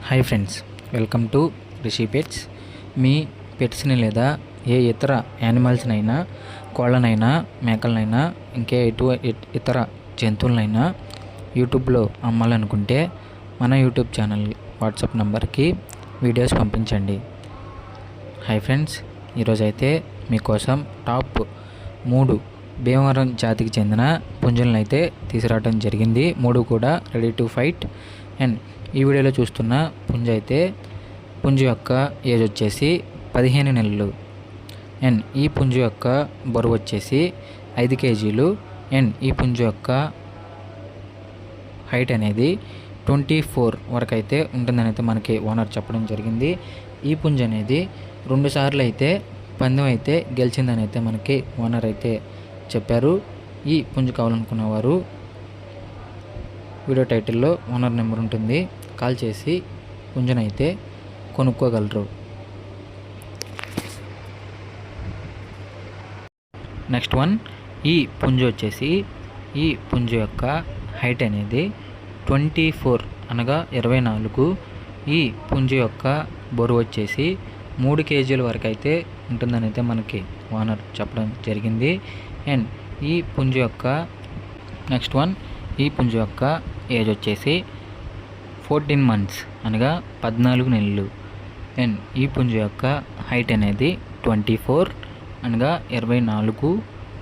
Hi friends, welcome to Rishi pets. మీ పెట్స్ని లేదా ఏ ఇతర యానిమల్స్నైనా, కోళ్ళనైనా, మేకలనైనా, ఇతర జంతువులనైనా యూట్యూబ్లో అమ్మాలనుకుంటే మన యూట్యూబ్ ఛానల్ వాట్సాప్ నెంబర్కి వీడియోస్ పంపించండి. హాయ్ ఫ్రెండ్స్, ఈరోజైతే మీకోసం టాప్ 3 భీమవరం జాతికి చెందిన పుంజులను అయితే తీసుకురావడం జరిగింది. 3 కూడా రెడీ టు ఫైట్. అండ్ ఈ వీడియోలో చూస్తున్న పుంజు యొక్క ఏజ్ వచ్చేసి 15 నెలలు. అండ్ ఈ పుంజు యొక్క బరువు వచ్చేసి 5 కేజీలు. అండ్ ఈ పుంజు యొక్క హైట్ అనేది 24 వరకు అయితే ఉంటుందని అయితే మనకి ఓనర్ చెప్పడం జరిగింది. ఈ పుంజు అనేది 2 సార్లు అయితే పందెం అయితే గెలిచిందని అయితే మనకి ఓనర్ అయితే చెప్పారు. ఈ పుంజు కావాలనుకున్న వారు వీడియో టైటిల్లో ఓనర్ నెంబర్ ఉంటుంది, కాల్ చేసి పుంజునైతే కొనుక్కోగలరు. నెక్స్ట్ వన్, ఈ పుంజు వచ్చేసి ఈ పుంజు యొక్క హైట్ అనేది 24 అనగా 24. ఈ పుంజు యొక్క బరువు వచ్చేసి 3 కేజీల వరకు అయితే ఉంటుందని అయితే మనకి ఓనర్ చెప్పడం జరిగింది. అండ్ ఈ పుంజు యొక్క నెక్స్ట్ వన్, ఈ పుంజు యొక్క ఏజ్ వచ్చేసి 14 మంత్స్ అనగా 14 నెలలు. అండ్ ఈ పుంజు యొక్క హైట్ అనేది 24 అనగా 24.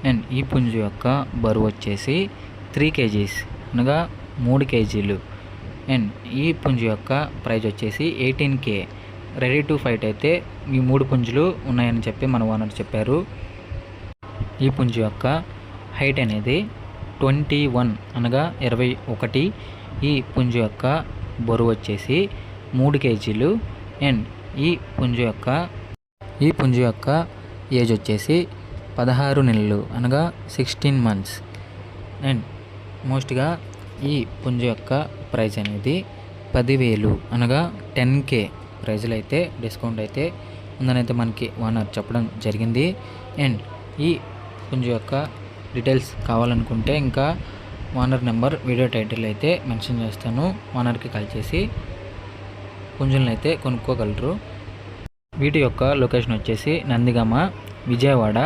అండ్ ఈ పుంజు యొక్క బరువు వచ్చేసి 3 కేజీస్ అనగా 3 కేజీలు. అండ్ ఈ పుంజు యొక్క ప్రైజ్ వచ్చేసి 18K. రెడీ టు ఫైట్ అయితే ఈ 3 పుంజులు ఉన్నాయని చెప్పి మన ఓనర్ చెప్పారు. ఈ పుంజు యొక్క హైట్ అనేది 21 అనగా 21. ఈ పుంజు యొక్క బరువు వచ్చేసి 3 కేజీలు. అండ్ ఈ పుంజు యొక్క ఏజ్ వచ్చేసి 16 నెలలు అనగా 16 మంత్స్. అండ్ మోస్ట్గా ఈ పుంజు యొక్క ప్రైస్ అనేది 10,000 అనగా 10K ప్రైజ్లో అయితే డిస్కౌంట్ అయితే ఉందని అయితే మనకి ఓనర్ చెప్పడం జరిగింది. అండ్ ఈ పుంజు యొక్క డీటెయిల్స్ కావాలనుకుంటే ఇంకా ఓనర్ నెంబర్ వీడియో టైటిల్ అయితే మెన్షన్ చేస్తాను. ఓనర్కి కాల్ చేసి పుంజులను అయితే కొనుక్కోగలరు. వీటి యొక్క లొకేషన్ వచ్చేసి నందిగామ, విజయవాడ,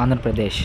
ఆంధ్రప్రదేశ్.